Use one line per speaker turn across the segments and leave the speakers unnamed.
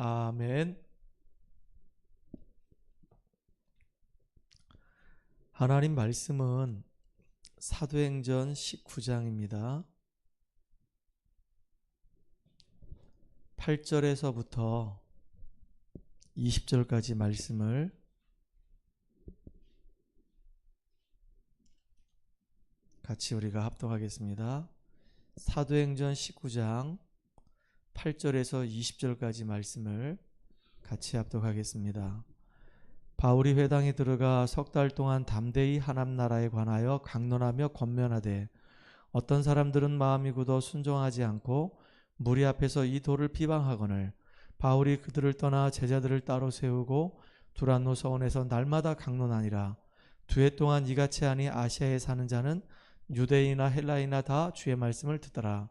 아멘. 하나님 말씀은 사도행전 19장입니다. 8절에서부터 20절까지 말씀을 같이 우리가 합독하겠습니다. 사도행전 19장 8절에서 20절까지 말씀을 같이 합독하겠습니다. 바울이 회당에 들어가 석 달 동안 담대히 하나님 나라에 관하여 강론하며 권면하되 어떤 사람들은 마음이 굳어 순종하지 않고 무리 앞에서 이 도를 비방하거늘 바울이 그들을 떠나 제자들을 따로 세우고 두란노 서원에서 날마다 강론하니라. 두 해 동안 이같이 하니 아시아에 사는 자는 유대인이나 헬라인이나 다 주의 말씀을 듣더라.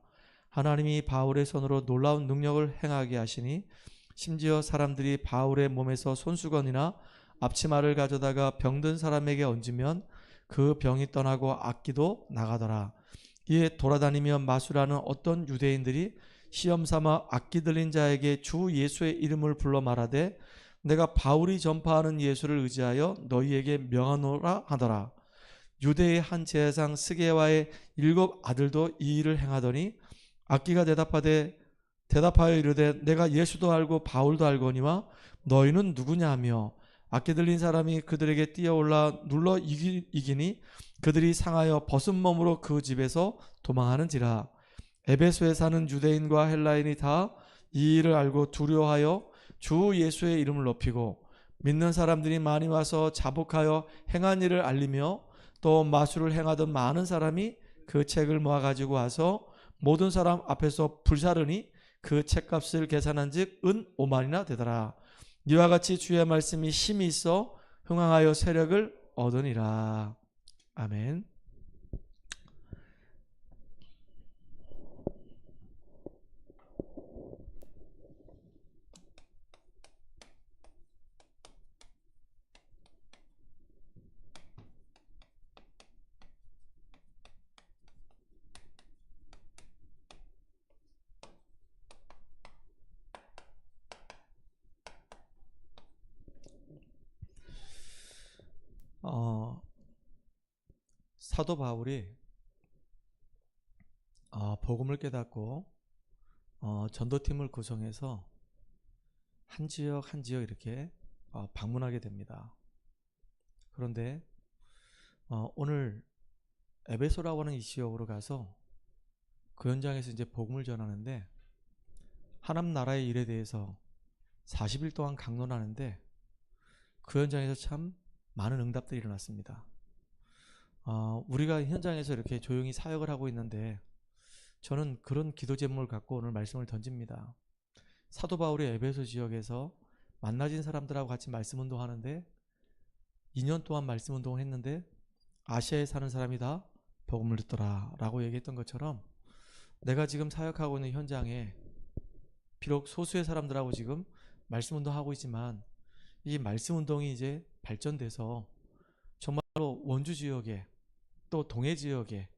하나님이 바울의 손으로 놀라운 능력을 행하게 하시니 심지어 사람들이 바울의 몸에서 손수건이나 앞치마를 가져다가 병든 사람에게 얹으면 그 병이 떠나고 악기도 나가더라. 이에 돌아다니며 마술하는 어떤 유대인들이 시험삼아 악기 들린 자에게 주 예수의 이름을 불러 말하되 내가 바울이 전파하는 예수를 의지하여 너희에게 명하노라 하더라. 유대의 한 제사장 스게와의 7 아들도 이 일을 행하더니 악기가 대답하여 이르되 내가 예수도 알고 바울도 알거니와 너희는 누구냐 하며 악기 들린 사람이 그들에게 뛰어올라 눌러 이기니 그들이 상하여 벗은 몸으로 그 집에서 도망하는지라. 에베소에 사는 유대인과 헬라인이 다 이 일을 알고 두려워하여 주 예수의 이름을 높이고 믿는 사람들이 많이 와서 자복하여 행한 일을 알리며 또 마술을 행하던 많은 사람이 그 책을 모아 가지고 와서 모든 사람 앞에서 불사르니 그 책값을 계산한 즉 은 5만이나 되더라. 이와 같이 주의 말씀이 힘이 있어 흥황하여 세력을 얻으니라. 아멘. 사도 바울이 복음을 깨닫고 전도팀을 구성해서 한 지역 한 지역 이렇게 방문하게 됩니다. 그런데 오늘 에베소라고 하는 이 지역으로 가서 그 현장에서 이제 복음을 전하는데 하나님 나라의 일에 대해서 40일 동안 강론하는데 그 현장에서 참 많은 응답들이 일어났습니다. 우리가 현장에서 이렇게 조용히 사역을 하고 있는데 저는 그런 기도 제목을 갖고 오늘 말씀을 던집니다. 사도 바울이 에베소 지역에서 만나진 사람들하고 같이 말씀 운동하는데 2년 동안 말씀 운동을 했는데 아시아에 사는 사람이 다 복음을 듣더라 라고 얘기했던 것처럼 내가 지금 사역하고 있는 현장에 비록 소수의 사람들하고 지금 말씀 운동하고 있지만 이 말씀 운동이 이제 발전돼서 정말로 원주 지역에 또 동해 지역에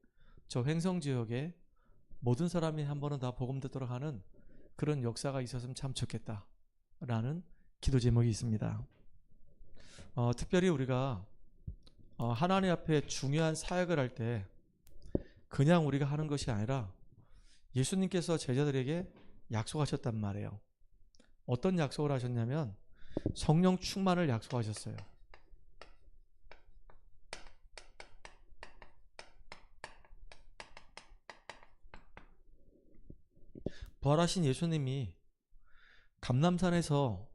저 횡성 지역에 모든 사람이 한 번은 다 복음 듣도록 하는 그런 역사가 있었으면 참 좋겠다라는 기도 제목이 있습니다. 특별히 우리가 하나님 앞에 중요한 사역을 할 때 그냥 우리가 하는 것이 아니라 예수님께서 제자들에게 약속하셨단 말이에요. 어떤 약속을 하셨냐면 성령 충만을 약속하셨어요. 부활하신 예수님이 감람산에서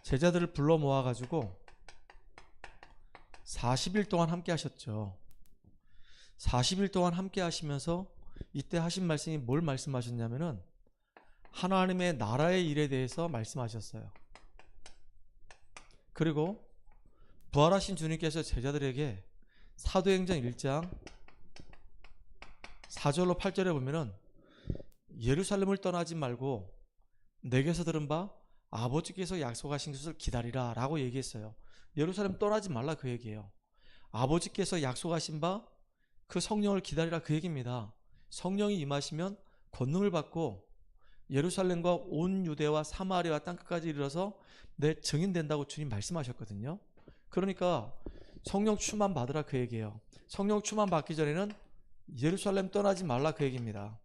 제자들을 불러 모아가지고 40일 동안 함께 하셨죠. 40일 동안 함께 하시면서 이때 하신 말씀이 뭘 말씀하셨냐면은 하나님의 나라의 일에 대해서 말씀하셨어요. 그리고 부활하신 주님께서 제자들에게 사도행전 1장 4절로 8절에 보면은 예루살렘을 떠나지 말고 내게서 들은 바 아버지께서 약속하신 것을 기다리라 라고 얘기했어요. 예루살렘 떠나지 말라 그 얘기예요. 아버지께서 약속하신 바 그 성령을 기다리라 그 얘기입니다. 성령이 임하시면 권능을 받고 예루살렘과 온 유대와 사마리아와 땅끝까지 이르러서 내 증인 된다고 주님 말씀하셨거든요. 그러니까 성령 충만 받으라 그 얘기예요. 성령 충만 받기 전에는 예루살렘 떠나지 말라 그 얘기입니다.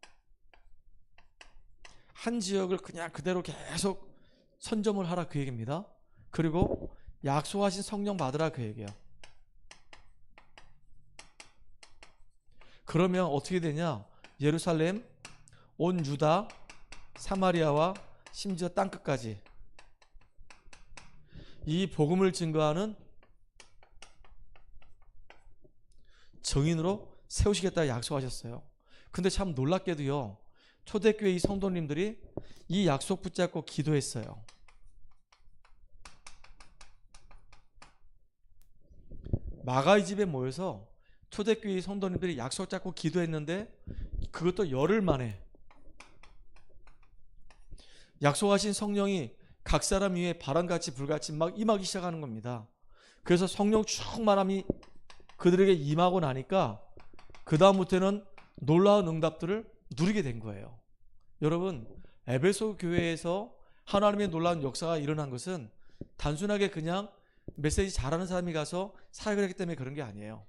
한 지역을 그냥 그대로 계속 선점을 하라 그 얘기입니다. 그리고 약속하신 성령 받으라 그 얘기예요. 그러면 어떻게 되냐? 예루살렘, 온 유다, 사마리아와 심지어 땅끝까지 이 복음을 증거하는 증인으로 세우시겠다 약속하셨어요. 근데 참 놀랍게도요, 초대교회 이 성도님들이 이 약속 붙잡고 기도했어요. 마가의 집에 모여서 초대교회 성도님들이 약속 잡고 기도했는데 그것도 열흘 만에 약속하신 성령이 각 사람 위에 바람같이 불같이 막 임하기 시작하는 겁니다. 그래서 성령 충만함이 그들에게 임하고 나니까 그 다음부터는 놀라운 응답들을 누리게 된 거예요. 여러분, 에베소 교회에서 하나님의 놀라운 역사가 일어난 것은 단순하게 그냥 메시지 잘하는 사람이 가서 사역을 했기 때문에 그런 게 아니에요.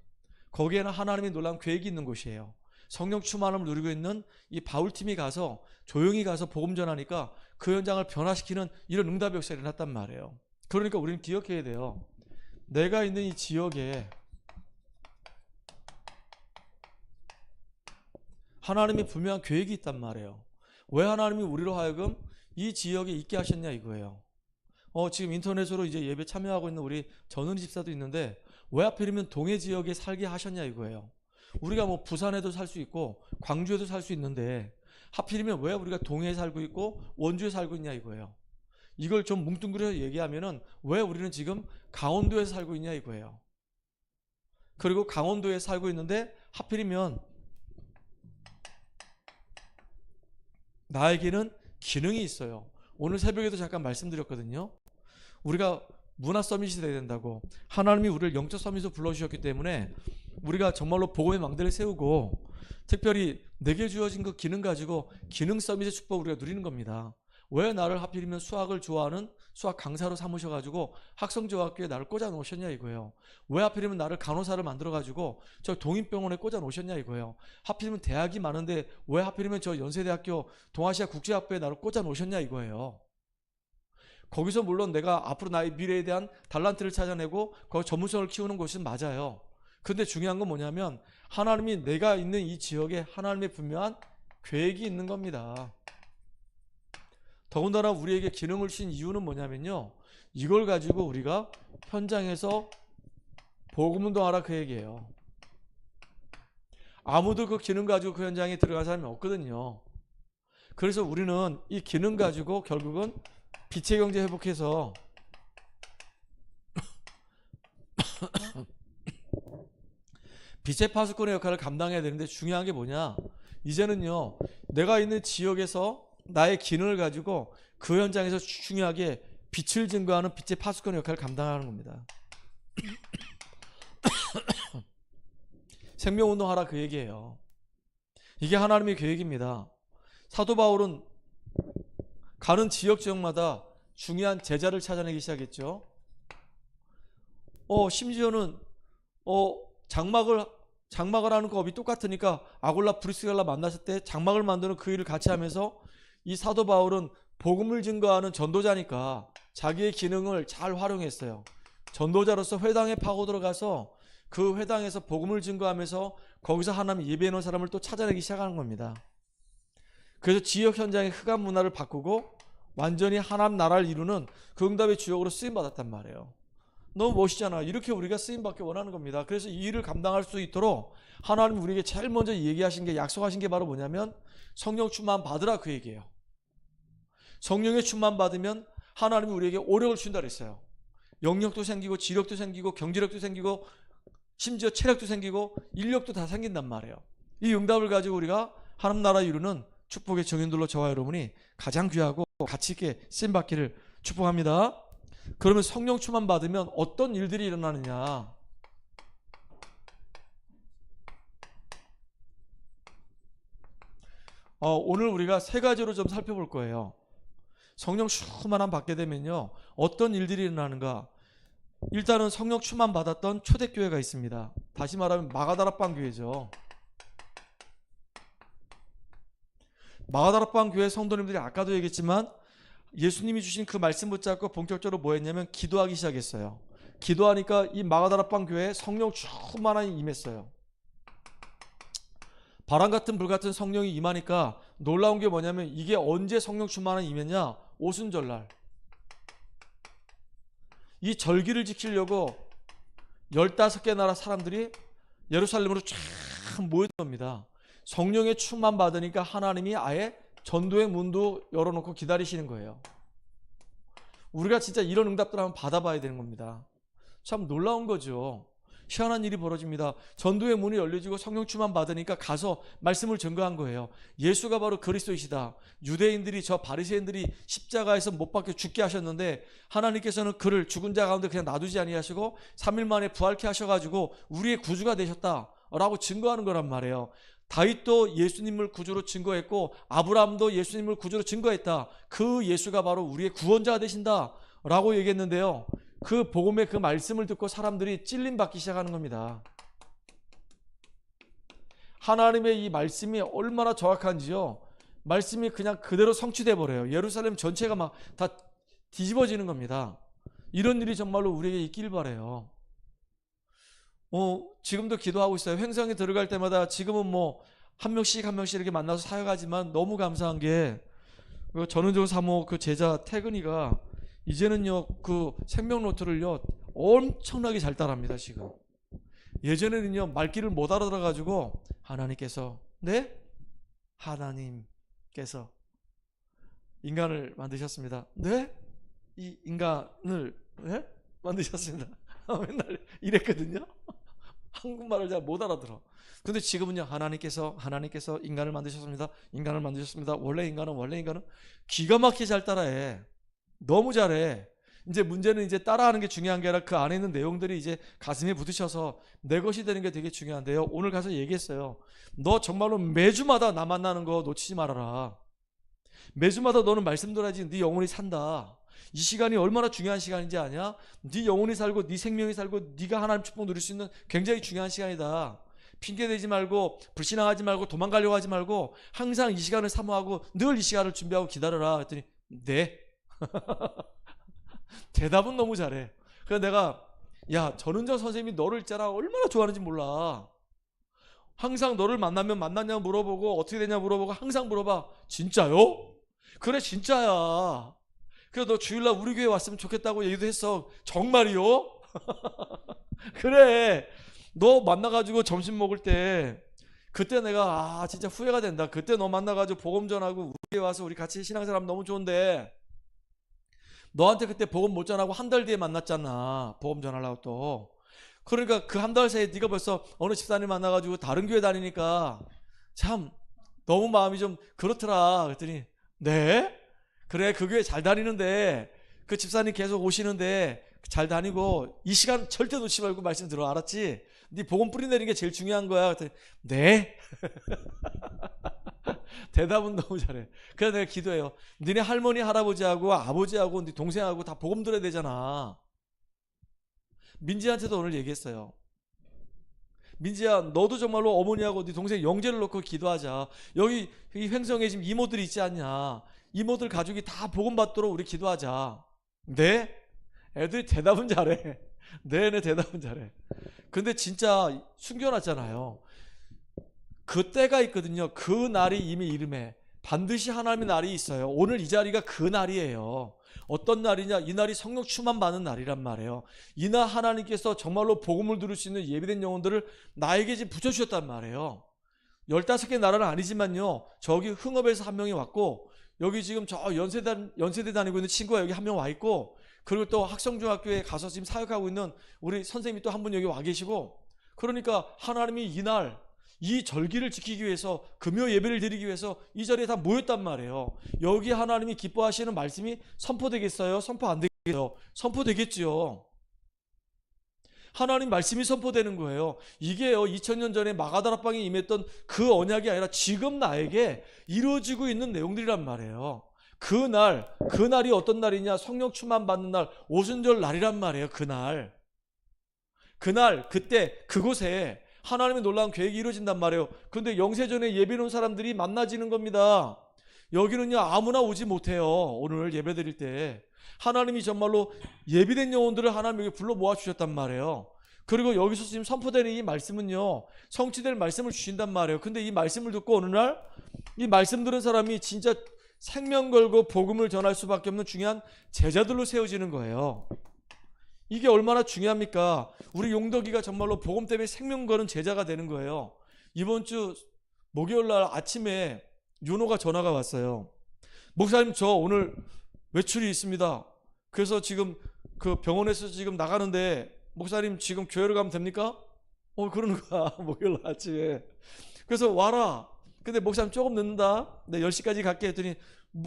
거기에는 하나님의 놀라운 계획이 있는 곳이에요. 성령 충만함을 누리고 있는 이 바울팀이 가서 조용히 가서 복음 전하니까 그 현장을 변화시키는 이런 응답의 역사가 일어났단 말이에요. 그러니까 우리는 기억해야 돼요. 내가 있는 이 지역에 하나님의 분명한 계획이 있단 말이에요. 왜 하나님이 우리로 하여금 이 지역에 있게 하셨냐 이거예요. 지금 인터넷으로 이제 예배 참여하고 있는 우리 전은희 집사도 있는데 왜 하필이면 동해 지역에 살게 하셨냐 이거예요. 우리가 뭐 부산에도 살 수 있고 광주에도 살 수 있는데 하필이면 왜 우리가 동해에 살고 있고 원주에 살고 있냐 이거예요. 이걸 좀 뭉뚱그려서 얘기하면은 왜 우리는 지금 강원도에 살고 있냐 이거예요. 그리고 강원도에 살고 있는데 하필이면 나에게는 기능이 있어요. 오늘 새벽에도 잠깐 말씀드렸거든요. 우리가 문화 서밋이 돼야 된다고. 하나님이 우리를 영적 서밋으로 불러주셨기 때문에 우리가 정말로 복음의 망대를 세우고 특별히 내게 주어진 그 기능 가지고 기능 서밋의 축복을 우리가 누리는 겁니다. 왜 나를 하필이면 수학을 좋아하는 수학 강사로 삼으셔가지고 학성조합교에 나를 꽂아 놓으셨냐 이거예요. 왜 하필이면 나를 간호사를 만들어가지고 저 동인병원에 꽂아 놓으셨냐 이거예요. 하필이면 대학이 많은데 왜 하필이면 저 연세대학교 동아시아 국제학부에 나를 꽂아 놓으셨냐 이거예요. 거기서 물론 내가 앞으로 나의 미래에 대한 달란트를 찾아내고 거기 전문성을 키우는 곳은 맞아요. 근데 중요한 건 뭐냐면 하나님이 내가 있는 이 지역에 하나님의 분명한 계획이 있는 겁니다. 더군다나 우리에게 기능을 주신 이유는 뭐냐면요, 이걸 가지고 우리가 현장에서 복음 운동하라 그 얘기예요. 아무도 그 기능 가지고 그 현장에 들어간 사람이 없거든요. 그래서 우리는 이 기능 가지고 결국은 빛의 경제 회복해서 빛의 파수꾼의 역할을 감당해야 되는데 중요한 게 뭐냐, 이제는요 내가 있는 지역에서 나의 기능을 가지고 그 현장에서 중요하게 빛을 증거하는 빛의 파수꾼의 역할을 감당하는 겁니다. 생명운동하라 그 얘기예요. 이게 하나님의 계획입니다. 사도 바울은 가는 지역마다 중요한 제자를 찾아내기 시작했죠. 심지어는 장막을 하는 거 법이 똑같으니까 아골라 브리스갈라 만났을 때 장막을 만드는 그 일을 같이 하면서 이 사도 바울은 복음을 증거하는 전도자니까 자기의 기능을 잘 활용했어요. 전도자로서 회당에 파고 들어가서 그 회당에서 복음을 증거하면서 거기서 하나님 예배해 놓은 사람을 또 찾아내기 시작하는 겁니다. 그래서 지역 현장의 흑암 문화를 바꾸고 완전히 하나님 나라를 이루는 그 응답의 주역으로 쓰임받았단 말이에요. 너무 멋있잖아. 이렇게 우리가 쓰임받기 원하는 겁니다. 그래서 이 일을 감당할 수 있도록 하나님 우리에게 제일 먼저 얘기하신 게, 약속하신 게 바로 뭐냐면 성령 충만 받으라 그 얘기예요. 성령의 충만 받으면 하나님이 우리에게 오력을 준다 그랬어요. 영력도 생기고 지력도 생기고 경제력도 생기고 심지어 체력도 생기고 인력도 다 생긴단 말이에요. 이 응답을 가지고 우리가 하나님 나라 이루는 축복의 증인들로 저와 여러분이 가장 귀하고 가치 있게 쓰임받기를 축복합니다. 그러면 성령 충만 받으면 어떤 일들이 일어나느냐? 오늘 우리가 세 가지로 좀 살펴볼 거예요. 성령 충만함 받게 되면요, 어떤 일들이 일어나는가. 일단은 성령 충만 받았던 초대교회가 있습니다. 다시 말하면 마가다락방 교회죠. 마가다락방 교회 성도님들이 아까도 얘기했지만 예수님이 주신 그 말씀 붙잡고 본격적으로 뭐 했냐면 기도하기 시작했어요. 기도하니까 이 마가다락방 교회에 성령 충만함이 임했어요. 바람 같은 불 같은 성령이 임하니까 놀라운 게 뭐냐면, 이게 언제 성령 충만함이 임했냐? 오순절날. 이 절기를 지키려고 15개 나라 사람들이 예루살렘으로 쫙 모였던 겁니다. 성령의 충만 받으니까 하나님이 아예 전도의 문도 열어놓고 기다리시는 거예요. 우리가 진짜 이런 응답들 한번 받아봐야 되는 겁니다. 참 놀라운 거죠. 희한한 일이 벌어집니다. 전도의 문이 열려지고 성령 충만 받으니까 가서 말씀을 증거한 거예요. 예수가 바로 그리스도이시다. 유대인들이, 저 바리새인들이 십자가에서 못 박혀 죽게 하셨는데 하나님께서는 그를 죽은 자 가운데 그냥 놔두지 아니하시고 3일 만에 부활케 하셔가지고 우리의 구주가 되셨다라고 증거하는 거란 말이에요. 다윗도 예수님을 구주로 증거했고 아브라함도 예수님을 구주로 증거했다. 그 예수가 바로 우리의 구원자가 되신다라고 얘기했는데요. 그 복음의 그 말씀을 듣고 사람들이 찔림받기 시작하는 겁니다. 하나님의 이 말씀이 얼마나 정확한지요. 말씀이 그냥 그대로 성취돼 버려요. 예루살렘 전체가 막 다 뒤집어지는 겁니다. 이런 일이 정말로 우리에게 있길 바라요. 지금도 기도하고 있어요. 횡성에 들어갈 때마다 지금은 뭐 한 명씩 한 명씩 이렇게 만나서 사역하지만 너무 감사한 게 전은정 사모 그 제자 태근이가 이제는요 그 생명노트를요 엄청나게 잘 따라합니다. 지금 예전에는요 말귀를 못 알아들어가지고 하나님께서 네? 하나님께서 인간을 만드셨습니다. 네? 이 인간을 네? 만드셨습니다. 맨날 이랬거든요. 한국말을 잘 못 알아들어. 근데 지금은요 하나님께서 인간을 만드셨습니다. 인간을 만드셨습니다. 원래 인간은 기가 막히게 잘 따라해. 너무 잘해. 이제 문제는 이제 따라하는 게 중요한 게 아니라 그 안에 있는 내용들이 이제 가슴에 붙으셔서 내 것이 되는 게 되게 중요한데요. 오늘 가서 얘기했어요. 너 정말로 매주마다 나 만나는 거 놓치지 말아라. 매주마다 너는 말씀 들어야지 네 영혼이 산다. 이 시간이 얼마나 중요한 시간인지 아냐? 네 영혼이 살고 네 생명이 살고 네가 하나님 축복 누릴 수 있는 굉장히 중요한 시간이다. 핑계대지 말고 불신앙하지 말고 도망가려고 하지 말고 항상 이 시간을 사모하고 늘 이 시간을 준비하고 기다려라 했더니 네. 대답은 너무 잘해. 그래서 내가 야 전은정 선생님이 너를 있잖아 얼마나 좋아하는지 몰라. 항상 너를 만나면 만났냐고 물어보고 어떻게 되냐 물어보고 항상 물어봐. 진짜요? 그래 진짜야. 그래서 너 주일날 우리 교회 왔으면 좋겠다고 얘기도 했어. 정말이요? 그래 너 만나가지고 점심 먹을 때 그때 내가 진짜 후회가 된다. 그때 너 만나가지고 복음 전하고 우리 교회 와서 우리 같이 신앙생활하면 너무 좋은데 너한테 그때 복음 못 전하고 한 달 뒤에 만났잖아. 복음 전하려고 또. 그러니까 그 한 달 사이에 네가 벌써 어느 집사님 만나가지고 다른 교회 다니니까 참 너무 마음이 좀 그렇더라. 그랬더니 네? 그래 그 교회 잘 다니는데 그 집사님 계속 오시는데 잘 다니고 이 시간 절대 놓치지 말고 말씀 들어. 알았지? 네 복음 뿌리내리는 게 제일 중요한 거야. 그랬더니 네? 대답은 너무 잘해. 그래서 내가 기도해요. 니네 할머니 할아버지하고 아버지하고 네 동생하고 다 복음 들어야 되잖아. 민지한테도 오늘 얘기했어요. 민지야 너도 정말로 어머니하고 네 동생 영재를 놓고 기도하자. 여기 이 횡성에 지금 이모들이 있지 않냐. 이모들 가족이 다 복음 받도록 우리 기도하자. 네? 애들이 대답은 잘해. 네네 대답은 잘해. 근데 진짜 숨겨놨잖아요. 그 때가 있거든요. 그 날이 이미 이름에 반드시 하나님의 날이 있어요. 오늘 이 자리가 그 날이에요. 어떤 날이냐? 이 날이 성령 충만 받는 날이란 말이에요. 이날 하나님께서 정말로 복음을 들을 수 있는 예비된 영혼들을 나에게 지금 붙여주셨단 말이에요. 15개 나라는 아니지만요. 저기 흥업에서 한 명이 왔고 여기 지금 저 연세대 다니고 있는 친구가 여기 한 명 와 있고 그리고 또 학성중학교에 가서 지금 사역하고 있는 우리 선생님이 또 한 분 여기 와 계시고 그러니까 하나님이 이날 이 절기를 지키기 위해서 금요 예배를 드리기 위해서 이 자리에 다 모였단 말이에요. 여기 하나님이 기뻐하시는 말씀이 선포되겠어요? 선포 안 되겠어요? 선포되겠지요. 하나님 말씀이 선포되는 거예요. 이게요 2000년 전에 마가다락방에 임했던 그 언약이 아니라 지금 나에게 이루어지고 있는 내용들이란 말이에요. 그날이 어떤 날이냐? 성령 충만 받는 날, 오순절 날이란 말이에요. 그때 그곳에 하나님의 놀라운 계획이 이루어진단 말이에요. 그런데 영세전에 예배 온 사람들이 만나지는 겁니다. 여기는요 아무나 오지 못해요. 오늘 예배 드릴 때 하나님이 정말로 예비된 영혼들을 하나님에게 불러 모아주셨단 말이에요. 그리고 여기서 지금 선포되는 이 말씀은요 성취될 말씀을 주신단 말이에요. 근데 이 말씀을 듣고 어느 날 이 말씀 들은 사람이 진짜 생명 걸고 복음을 전할 수밖에 없는 중요한 제자들로 세워지는 거예요. 이게 얼마나 중요합니까? 우리 용덕이가 정말로 복음 때문에 생명 거는 제자가 되는 거예요. 이번 주 목요일 날 아침에 윤호가 전화가 왔어요. 목사님 저 오늘 외출이 있습니다. 그래서 지금 그 병원에서 지금 나가는데 목사님 지금 교회로 가면 됩니까? 그러는 거야. 목요일 날 아침에. 그래서 와라. 근데 목사님 조금 늦는다. 네 10시까지 갈게 했더니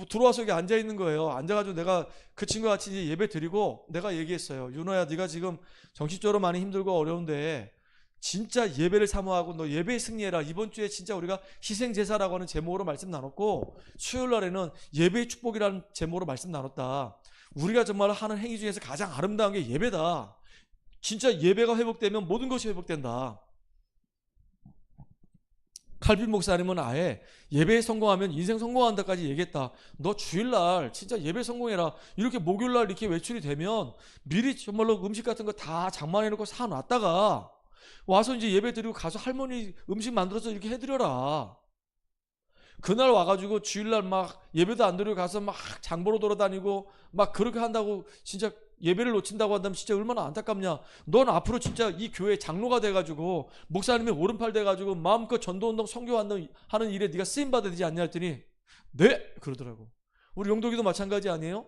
들어와서 여기 앉아있는 거예요. 앉아가지고 내가 그 친구와 같이 이제 예배 드리고 내가 얘기했어요. 윤호야 네가 지금 정신적으로 많이 힘들고 어려운데 진짜 예배를 사모하고 너 예배에 승리해라. 이번 주에 진짜 우리가 희생제사라고 하는 제목으로 말씀 나눴고 수요일 날에는 예배의 축복이라는 제목으로 말씀 나눴다. 우리가 정말 하는 행위 중에서 가장 아름다운 게 예배다. 진짜 예배가 회복되면 모든 것이 회복된다. 칼빈 목사님은 아예 예배에 성공하면 인생 성공한다까지 얘기했다. 너 주일날 진짜 예배 성공해라. 이렇게 목요일날 이렇게 외출이 되면 미리 정말로 음식 같은 거 다 장만해놓고 사놨다가 와서 이제 예배 드리고 가서 할머니 음식 만들어서 이렇게 해드려라. 그날 와가지고 주일날 막 예배도 안 드리고 가서 막 장보러 돌아다니고 막 그렇게 한다고 진짜 예배를 놓친다고 한다면 진짜 얼마나 안타깝냐. 넌 앞으로 진짜 이 교회 장로가 돼가지고 목사님의 오른팔 돼가지고 마음껏 전도운동 선교하는 일에 네가 쓰임받아야 되지 않냐 했더니 네 그러더라고. 우리 용덕이도 마찬가지 아니에요?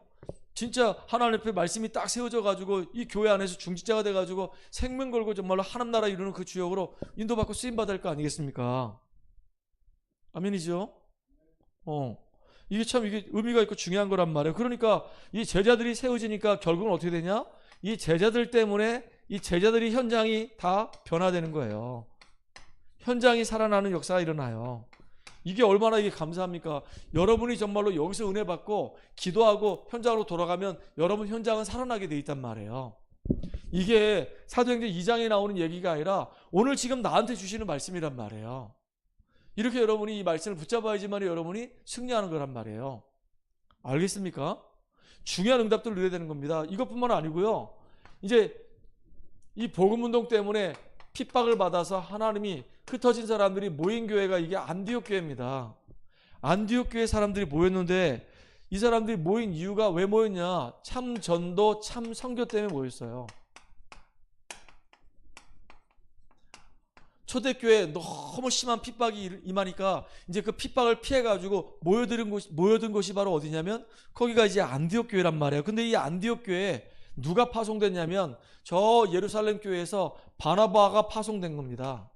진짜 하나님 앞에 말씀이 딱 세워져가지고 이 교회 안에서 중직자가 돼가지고 생명 걸고 정말로 하나님 나라 이루는 그 주역으로 인도받고 쓰임받아야 할 거 아니겠습니까? 아멘이죠? 이게 참 이게 의미가 있고 중요한 거란 말이에요. 그러니까 이 제자들이 세워지니까 결국은 어떻게 되냐? 이 제자들 때문에 이 제자들이 현장이 다 변화되는 거예요. 현장이 살아나는 역사가 일어나요. 이게 얼마나 이게 감사합니까? 여러분이 정말로 여기서 은혜 받고 기도하고 현장으로 돌아가면 여러분 현장은 살아나게 돼 있단 말이에요. 이게 사도행전 2장에 나오는 얘기가 아니라 오늘 지금 나한테 주시는 말씀이란 말이에요. 이렇게 여러분이 이 말씀을 붙잡아야지만 여러분이 승리하는 거란 말이에요. 알겠습니까? 중요한 응답들을 누려야 되는 겁니다. 이것뿐만 아니고요. 이제 이 복음운동 때문에 핍박을 받아서 하나님이 흩어진 사람들이 모인 교회가 이게 안디옥 교회입니다. 안디옥 교회 사람들이 모였는데 이 사람들이 모인 이유가 왜 모였냐? 참 전도, 참 선교 때문에 모였어요. 초대교회에 너무 심한 핍박이 임하니까 이제 그 핍박을 피해가지고 모여든 곳이 바로 어디냐면 거기가 이제 안디옥 교회란 말이에요. 근데 이 안디옥 교회에 누가 파송됐냐면 저 예루살렘 교회에서 바나바가 파송된 겁니다.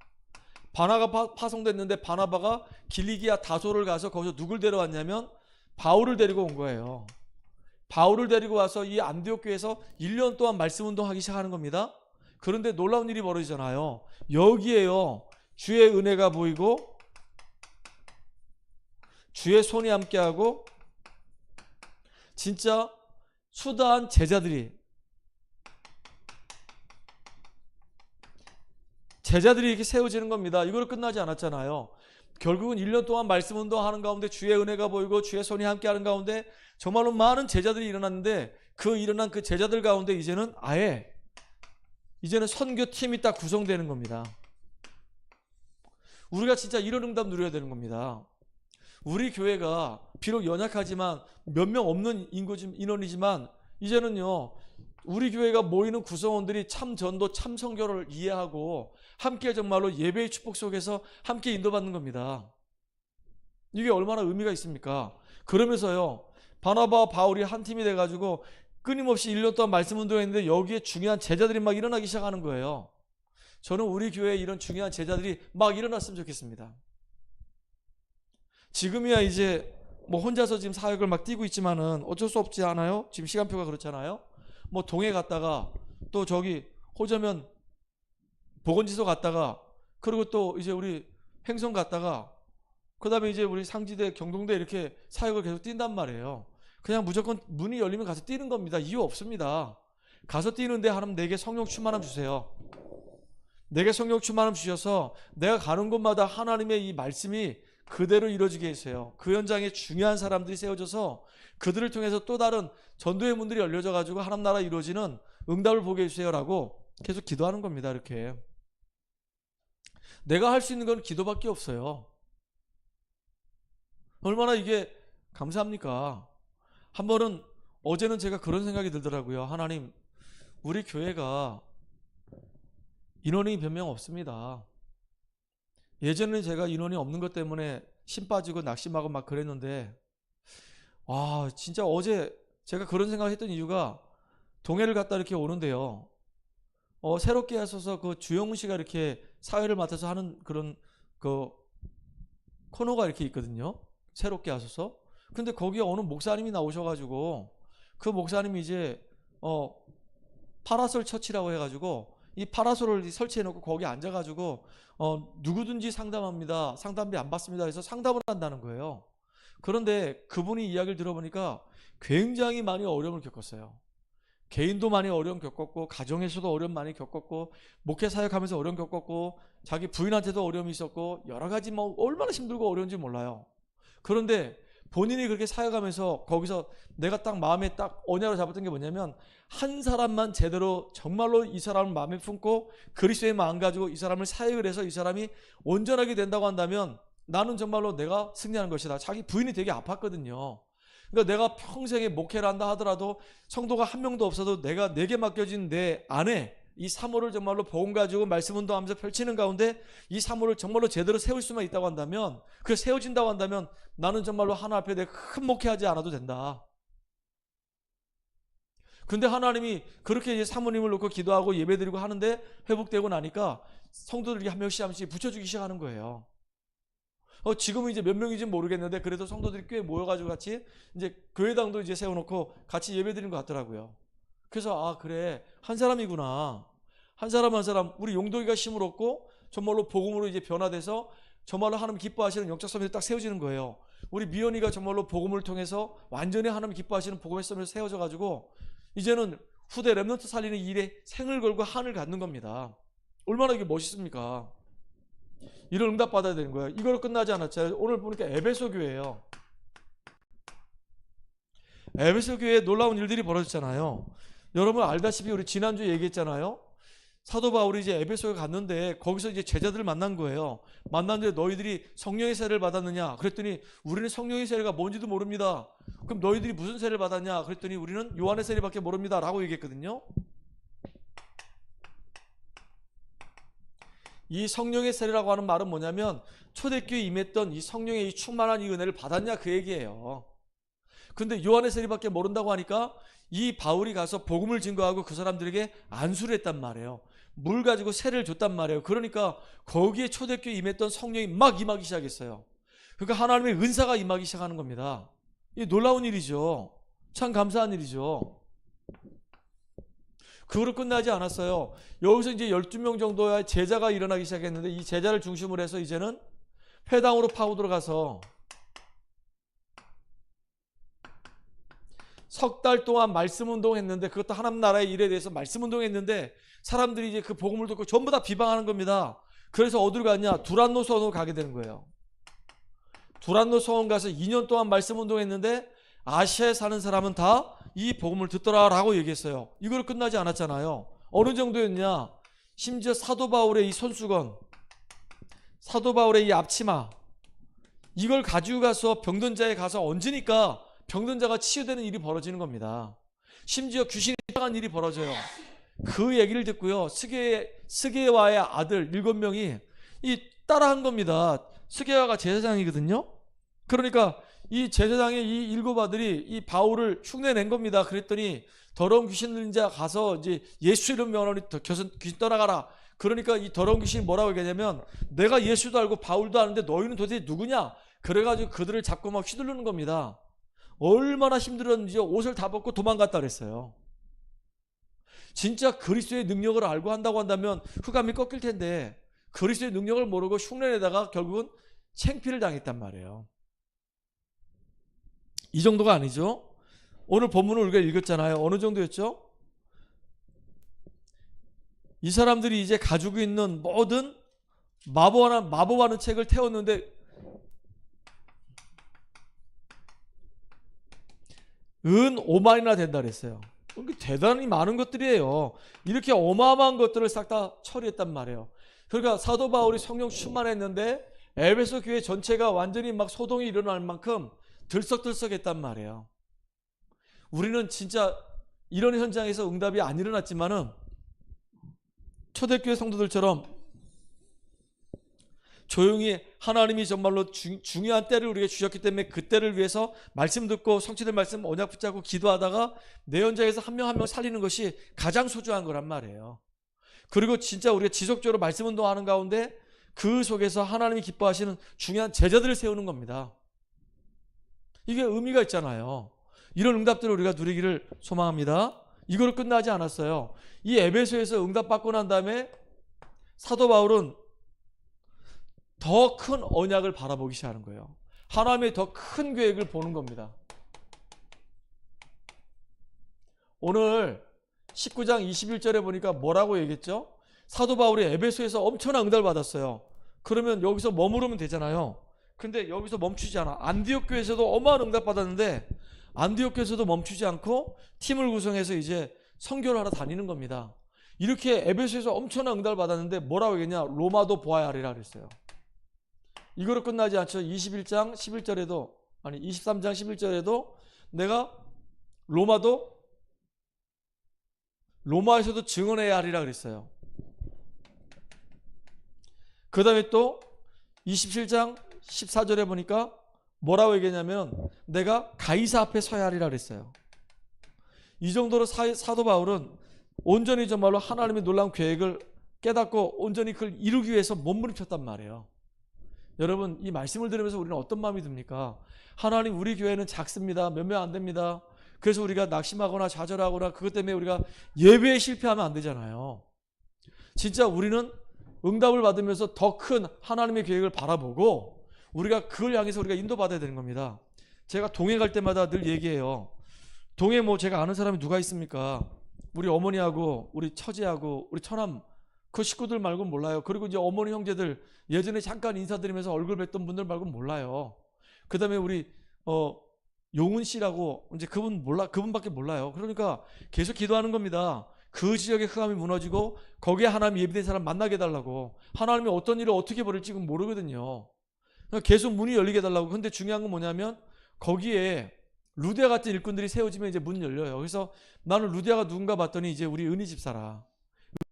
바나바가 파송됐는데 바나바가 길리기아 다소를 가서 거기서 누굴 데려왔냐면 바울을 데리고 온 거예요. 바울을 데리고 와서 이 안디옥 교회에서 1년 동안 말씀 운동하기 시작하는 겁니다. 그런데 놀라운 일이 벌어지잖아요. 여기에요. 주의 은혜가 보이고 주의 손이 함께하고 진짜 수다한 제자들이 이렇게 세워지는 겁니다. 이거로 끝나지 않았잖아요. 결국은 1년 동안 말씀 운동하는 가운데 주의 은혜가 보이고 주의 손이 함께하는 가운데 정말로 많은 제자들이 일어났는데 그 일어난 그 제자들 가운데 이제는 선교팀이 딱 구성되는 겁니다. 우리가 진짜 이런 응답 누려야 되는 겁니다. 우리 교회가 비록 연약하지만 몇 명 없는 인원이지만 이제는요 우리 교회가 모이는 구성원들이 참 전도 참 선교를 이해하고 함께 정말로 예배의 축복 속에서 함께 인도받는 겁니다. 이게 얼마나 의미가 있습니까? 그러면서요 바나바와 바울이 한 팀이 돼가지고 끊임없이 1년 동안 말씀 운동했는데 여기에 중요한 제자들이 막 일어나기 시작하는 거예요. 저는 우리 교회에 이런 중요한 제자들이 막 일어났으면 좋겠습니다. 지금이야 이제 뭐 혼자서 지금 사역을 막 뛰고 있지만은 어쩔 수 없지 않아요? 지금 시간표가 그렇잖아요. 뭐 동해 갔다가 또 저기 호저면 보건지소 갔다가, 그리고 또 이제 우리 행성 갔다가, 그 다음에 이제 우리 상지대, 경동대 이렇게 사역을 계속 뛴단 말이에요. 그냥 무조건 문이 열리면 가서 뛰는 겁니다. 이유 없습니다. 가서 뛰는데 하나님 내게 성령 충만함 주세요. 내게 성령 충만함 주셔서 내가 가는 곳마다 하나님의 이 말씀이 그대로 이루어지게 해주세요. 그 현장에 중요한 사람들이 세워져서 그들을 통해서 또 다른 전도의 문들이 열려져 가지고 하나님 나라 이루어지는 응답을 보게 해주세요라고 계속 기도하는 겁니다. 이렇게 내가 할 수 있는 건 기도밖에 없어요. 얼마나 이게 감사합니까? 한 번은, 어제는 제가 그런 생각이 들더라고요. 하나님, 우리 교회가 인원이 몇 명 없습니다. 예전에는 제가 인원이 없는 것 때문에 심 빠지고 낙심하고 막 그랬는데, 와, 진짜 어제 제가 그런 생각을 했던 이유가, 동해를 갔다 이렇게 오는데요. 새롭게 하셔서 그 주영훈 씨가 이렇게 사회를 맡아서 하는 그런 그 코너가 이렇게 있거든요. 새롭게 하셔서. 근데 거기에 어느 목사님이 나오셔가지고, 그 목사님이 이제 파라솔 처치라고 해가지고 이 파라솔을 설치해놓고 거기 앉아가지고 누구든지 상담합니다, 상담비 안 받습니다 해서 상담을 한다는 거예요. 그런데 그분이 이야기를 들어보니까 굉장히 많이 어려움을 겪었어요. 개인도 많이 어려움 겪었고, 가정에서도 어려움 많이 겪었고, 목회 사역하면서 어려움 겪었고, 자기 부인한테도 어려움이 있었고, 여러 가지 뭐 얼마나 힘들고 어려운지 몰라요. 그런데 본인이 그렇게 사역하면서 거기서 내가 딱 마음에 딱 언약을 잡았던 게 뭐냐면, 한 사람만 제대로 정말로 이 사람을 마음에 품고 그리스도의 마음 가지고 이 사람을 사역을 해서 이 사람이 온전하게 된다고 한다면 나는 정말로 내가 승리하는 것이다. 자기 부인이 되게 아팠거든요. 그러니까 내가 평생에 목회를 한다 하더라도 성도가 한 명도 없어도 내게 맡겨진 내 안에 이 사모를 정말로 복음 가지고 말씀 운동하면서 펼치는 가운데 이 사모를 정말로 제대로 세울 수만 있다고 한다면, 그 세워진다고 한다면 나는 정말로 하나님 앞에 내가 큰 목회하지 않아도 된다. 근데 하나님이 그렇게 이제 사모님을 놓고 기도하고 예배드리고 하는데 회복되고 나니까 성도들이 한 명씩 붙여주기 시작하는 거예요. 지금은 이제 몇 명인지 모르겠는데 그래도 성도들이 꽤 모여가지고 같이 이제 교회당도 이제 세워놓고 같이 예배드리는 것 같더라고요. 그래서 아, 그래, 한 사람이구나. 한 사람 한 사람, 우리 용도기가 힘을 얻고 정말로 복음으로 이제 변화돼서 정말로 하나님 기뻐하시는 영적 선물이 딱 세워지는 거예요. 우리 미연이가 정말로 복음을 통해서 완전히 하나님 기뻐하시는 복음의 선물이 세워져 가지고 이제는 후대 렘넌트 살리는 일에 생을 걸고 한을 갖는 겁니다. 얼마나 이게 멋있습니까? 이런 응답 받아야 되는 거예요. 이걸로 끝나지 않았죠. 오늘 보니까 에베소 교회예요. 에베소 교회에 놀라운 일들이 벌어졌잖아요. 여러분 알다시피 우리 지난주에 얘기했잖아요. 사도 바울이 이제 에베소에 갔는데 거기서 이제 제자들을 만난 거예요. 만났는데 너희들이 성령의 세례를 받았느냐? 그랬더니 우리는 성령의 세례가 뭔지도 모릅니다. 그럼 너희들이 무슨 세례를 받았냐? 그랬더니 우리는 요한의 세례밖에 모릅니다 라고 얘기했거든요. 이 성령의 세례라고 하는 말은 뭐냐면 초대교회에 임했던 이 성령의 이 충만한 이 은혜를 받았냐 그 얘기예요. 근데 요한의 세례밖에 모른다고 하니까 이 바울이 가서 복음을 증거하고 그 사람들에게 안수를 했단 말이에요. 물 가지고 세례를 줬단 말이에요. 그러니까 거기에 초대교회에 임했던 성령이 막 임하기 시작했어요. 그러니까 하나님의 은사가 임하기 시작하는 겁니다. 이 놀라운 일이죠. 참 감사한 일이죠. 그거로 끝나지 않았어요. 여기서 이제 12명 정도의 제자가 일어나기 시작했는데 이 제자를 중심으로 해서 이제는 회당으로 파고 들어가서 석 달 동안 말씀 운동했는데, 그것도 하나님 나라의 일에 대해서 말씀 운동했는데 사람들이 이제 그 복음을 듣고 전부 다 비방하는 겁니다. 그래서 어디로 갔냐? 두란노 서원으로 가게 되는 거예요. 두란노 서원 가서 2년 동안 말씀 운동했는데 아시아에 사는 사람은 다 이 복음을 듣더라라고 얘기했어요. 이걸로 끝나지 않았잖아요. 어느 정도였냐? 심지어 사도 바울의 이 손수건, 사도 바울의 이 앞치마, 이걸 가지고 가서 병든 자에 가서 얹으니까 병든 자가 치유되는 일이 벌어지는 겁니다. 심지어 귀신이 쫓아간 일이 벌어져요. 그 얘기를 듣고요, 스게와의 아들 7명이 이 따라한 겁니다. 스게와가 제사장이거든요. 그러니까 이 제사장의 이 7 아들이 이 바울을 흉내낸 겁니다. 그랬더니 더러운 귀신 들린 자 가서 이제 예수 이름 명하노니 귀신 떠나가라. 그러니까 이 더러운 귀신이 뭐라고 얘기하냐면 내가 예수도 알고 바울도 아는데 너희는 도대체 누구냐? 그래가지고 그들을 잡고 막 휘두르는 겁니다. 얼마나 힘들었는지 옷을 다 벗고 도망갔다 그랬어요. 진짜 그리스도의 능력을 알고 한다고 한다면 흑암이 꺾일 텐데 그리스도의 능력을 모르고 흉내내다가 결국은 창피를 당했단 말이에요. 이 정도가 아니죠. 오늘 본문을 우리가 읽었잖아요. 어느 정도였죠? 이 사람들이 이제 가지고 있는 모든 마법하는 책을 태웠는데 은 5만이나 된다 그랬어요. 대단히 많은 것들이에요. 이렇게 어마어마한 것들을 싹 다 처리했단 말이에요. 그러니까 사도 바울이 성령 충만했는데 에베소 교회 전체가 완전히 막 소동이 일어날 만큼 들썩들썩했단 말이에요. 우리는 진짜 이런 현장에서 응답이 안 일어났지만은 초대교회 성도들처럼 조용히 하나님이 정말로 중요한 때를 우리에게 주셨기 때문에 그 때를 위해서 말씀 듣고 성취될 말씀 언약 붙잡고 기도하다가 내 현장에서 한 명 한 명 살리는 것이 가장 소중한 거란 말이에요. 그리고 진짜 우리가 지속적으로 말씀 운동하는 가운데 그 속에서 하나님이 기뻐하시는 중요한 제자들을 세우는 겁니다. 이게 의미가 있잖아요. 이런 응답들을 우리가 누리기를 소망합니다. 이거로 끝나지 않았어요. 이 에베소에서 응답받고 난 다음에 사도 바울은 더 큰 언약을 바라보기 시작하는 거예요. 하나님의 더 큰 계획을 보는 겁니다. 오늘 19장 21절에 보니까 뭐라고 얘기했죠? 사도 바울이 에베소에서 엄청난 응답을 받았어요. 그러면 여기서 머무르면 되잖아요. 근데 여기서 멈추지 않아. 안디옥 교회에서도 어마어마한 응답 받았는데 안디옥 교회에서도 멈추지 않고 팀을 구성해서 이제 선교를 하러 다니는 겁니다. 이렇게 에베소에서 엄청난 응답을 받았는데 뭐라고 얘기했냐? 로마도 보아야 하리라 그랬어요. 이거로 끝나지 않죠. 21장 11절에도 23장 11절에도 내가 로마에서도 증언해야 하리라 그랬어요. 그 다음에 또 27장 14절에 보니까 뭐라고 얘기했냐면 내가 가이사 앞에 서야 하리라 그랬어요. 이 정도로 사도 바울은 온전히 정말로 하나님의 놀라운 계획을 깨닫고 온전히 그걸 이루기 위해서 몸부림쳤단 말이에요. 여러분 이 말씀을 들으면서 우리는 어떤 마음이 듭니까? 하나님 우리 교회는 작습니다. 몇 명 안 됩니다. 그래서 우리가 낙심하거나 좌절하거나 그것 때문에 우리가 예배에 실패하면 안 되잖아요. 진짜 우리는 응답을 받으면서 더 큰 하나님의 계획을 바라보고 우리가 그걸 향해서 우리가 인도받아야 되는 겁니다. 제가 동해 갈 때마다 늘 얘기해요. 동해 제가 아는 사람이 누가 있습니까? 우리 어머니하고 우리 처제하고 우리 처남 그 식구들 말고는 몰라요. 그리고 이제 어머니 형제들 예전에 잠깐 인사드리면서 얼굴 뵀던 분들 말고는 몰라요. 그 다음에 우리 용은 씨라고 이제 그분밖에 몰라요. 그러니까 계속 기도하는 겁니다. 그 지역의 흑암이 무너지고 거기에 하나님 예비된 사람 만나게 해달라고. 하나님이 어떤 일을 어떻게 벌일지 모르거든요. 그러니까 계속 문이 열리게 해달라고. 근데 중요한 건 뭐냐면 거기에 루디아 같은 일꾼들이 세워지면 이제 문 열려요. 그래서 나는 루디아가 누군가 봤더니 이제 우리 은희 집사라.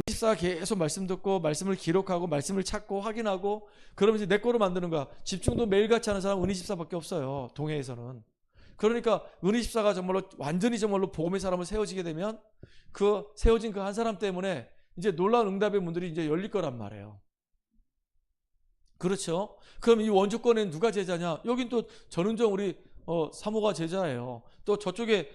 은희 집사가 계속 말씀 듣고 말씀을 기록하고 말씀을 찾고 확인하고 그러면서 내 거로 만드는 거야. 집중도 매일같이 하는 사람은 은희 집사밖에 없어요. 동해에서는. 그러니까 은희 집사가 정말로 완전히 정말로 복음의 사람을 세워지게 되면 그 세워진 그 한 사람 때문에 이제 놀라운 응답의 문들이 이제 열릴 거란 말이에요. 그렇죠? 그럼 이 원주권에는 누가 제자냐? 여긴 또 전은정 우리 사모가 제자예요. 또 저쪽에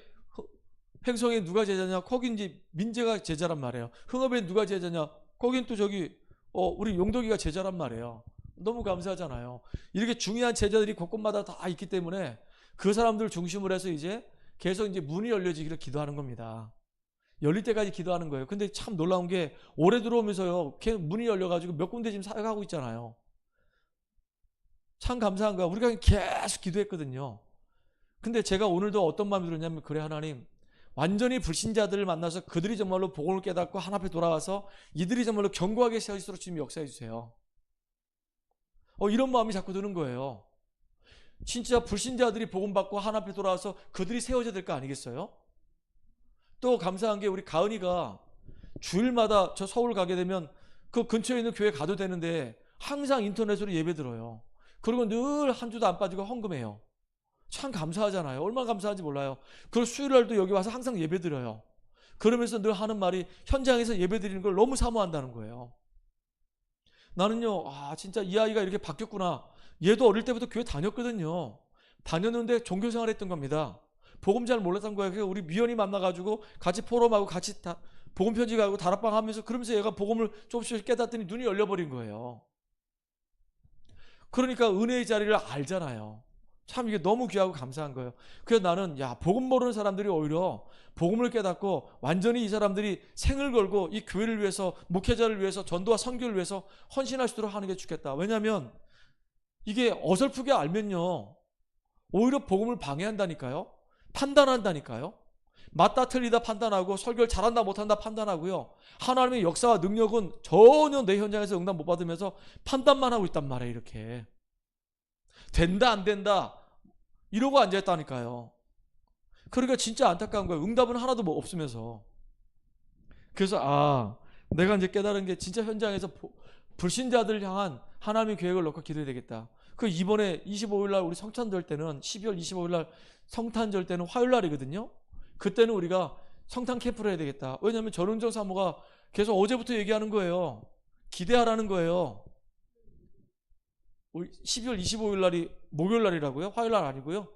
횡성에 누가 제자냐? 거긴 이제 민재가 제자란 말이에요. 흥업에 누가 제자냐? 거긴 또 저기 우리 용덕이가 제자란 말이에요. 너무 감사하잖아요. 이렇게 중요한 제자들이 곳곳마다 다 있기 때문에 그 사람들 중심으로 해서 이제 계속 이제 문이 열려지기를 기도하는 겁니다. 열릴 때까지 기도하는 거예요. 근데 참 놀라운 게 올해 들어오면서요. 계속 문이 열려가지고 몇 군데 지금 사역하고 있잖아요. 참 감사한 거야. 우리가 계속 기도했거든요. 근데 제가 오늘도 어떤 마음이 들었냐면 그래 하나님 완전히 불신자들을 만나서 그들이 정말로 복음을 깨닫고 하나 앞에 돌아와서 이들이 정말로 견고하게 세워지도록 주님 역사해 주세요. 이런 마음이 자꾸 드는 거예요. 진짜 불신자들이 복음 받고 하나 앞에 돌아와서 그들이 세워져야 될 거 아니겠어요? 또 감사한 게 우리 가은이가 주일마다 저 서울 가게 되면 그 근처에 있는 교회 가도 되는데 항상 인터넷으로 예배 들어요. 그리고 늘 한 주도 안 빠지고 헌금해요. 참 감사하잖아요. 얼마나 감사한지 몰라요. 그리고 수요일날도 여기 와서 항상 예배 드려요. 그러면서 늘 하는 말이 현장에서 예배 드리는 걸 너무 사모한다는 거예요. 나는요, 진짜 이 아이가 이렇게 바뀌었구나. 얘도 어릴 때부터 교회 다녔거든요. 다녔는데 종교생활 했던 겁니다. 복음 잘 몰랐던 거예요. 그래서 우리 미연이 만나가지고 같이 포럼하고 같이 다 복음 편지 가고 다락방 하면서 그러면서 얘가 복음을 조금씩 깨닫더니 눈이 열려버린 거예요. 그러니까 은혜의 자리를 알잖아요. 참 이게 너무 귀하고 감사한 거예요. 그래서 나는 복음 모르는 사람들이 오히려 복음을 깨닫고 완전히 이 사람들이 생을 걸고 이 교회를 위해서, 목회자를 위해서, 전도와 선교를 위해서 헌신할 수 있도록 하는 게 좋겠다. 왜냐하면 이게 어설프게 알면요 오히려 복음을 방해한다니까요. 판단한다니까요. 맞다 틀리다 판단하고 설교를 잘한다 못한다 판단하고요. 하나님의 역사와 능력은 전혀 내 현장에서 응답 못 받으면서 판단만 하고 있단 말이에요. 이렇게 된다 안 된다 이러고 앉아있다니까요. 그러니까 진짜 안타까운 거예요. 응답은 하나도 뭐 없으면서. 그래서 내가 이제 깨달은 게 진짜 현장에서 불신자들 향한 하나님의 계획을 놓고 기도해야 되겠다. 그 이번에 25일날 우리 성탄절 때는 12월 25일날 성탄절 때는 화요일날이거든요. 그때는 우리가 성탄 캠프를 해야 되겠다. 왜냐하면 전은정 사모가 계속 어제부터 얘기하는 거예요. 기대하라는 거예요. 12월 25일 날이 목요일 날이라고요? 화요일 날 아니고요?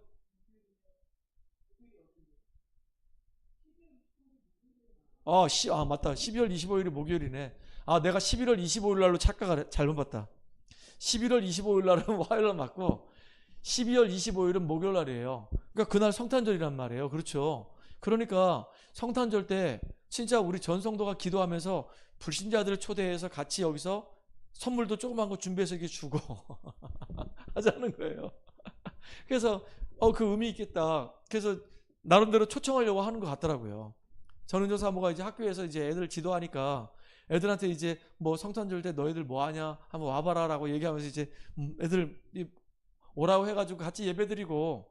맞다. 12월 25일이 목요일이네. 내가 11월 25일 날로 착각을 잘못 봤다. 11월 25일 날은 화요일 날 맞고 12월 25일은 목요일 날이에요. 그러니까 그날 성탄절이란 말이에요. 그렇죠? 그러니까 성탄절 때 진짜 우리 전 성도가 기도하면서 불신자들을 초대해서 같이 여기서 선물도 조그만 거 준비해서 이렇게 주고 하자는 거예요. 그래서 그 의미 있겠다. 그래서 나름대로 초청하려고 하는 것 같더라고요. 전은조 사모가 이제 학교에서 이제 애들 지도하니까 애들한테 이제 뭐 성탄절 때 너희들 뭐 하냐 한번 와봐라라고 얘기하면서 이제 애들 오라고 해가지고 같이 예배드리고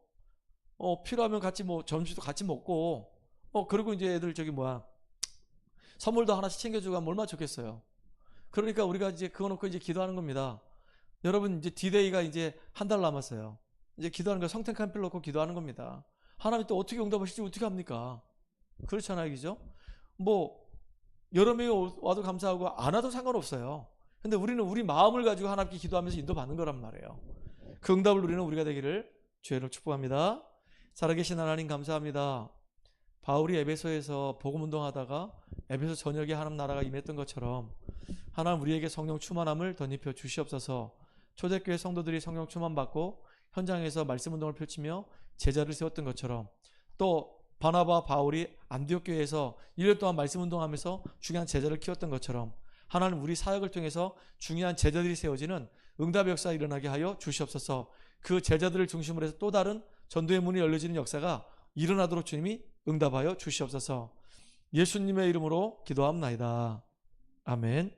필요하면 같이 뭐 점심도 같이 먹고 그리고 이제 애들 선물도 하나씩 챙겨주고 하면 얼마나 좋겠어요. 그러니까 우리가 이제 그거 놓고 이제 기도하는 겁니다. 여러분 이제 D-Day가 이제 한 달 남았어요. 이제 기도하는 거 성탄 캠프를 놓고 기도하는 겁니다. 하나님이 또 어떻게 응답하실지 어떻게 합니까? 그렇잖아요, 그죠? 뭐 여러 명이 와도 감사하고 안 와도 상관없어요. 근데 우리는 우리 마음을 가지고 하나님께 기도하면서 인도받는 거란 말이에요. 그 응답을 누리는 우리가 되기를 주의 이름으로 축복합니다. 살아계신 하나님 감사합니다. 바울이 에베소에서 복음운동하다가 에베소 전역에 하나님 나라가 임했던 것처럼 하나님 우리에게 성령 충만함을 덧입혀 주시옵소서. 초대교회 성도들이 성령 충만받고 현장에서 말씀운동을 펼치며 제자를 세웠던 것처럼 또 바나바 바울이 안디옥 교회에서 1년 동안 말씀운동하면서 중요한 제자를 키웠던 것처럼 하나님 우리 사역을 통해서 중요한 제자들이 세워지는 응답의 역사가 일어나게 하여 주시옵소서. 그 제자들을 중심으로 해서 또 다른 전도의 문이 열려지는 역사가 일어나도록 주님이 응답하여 주시옵소서. 예수님의 이름으로 기도합나이다. 아멘.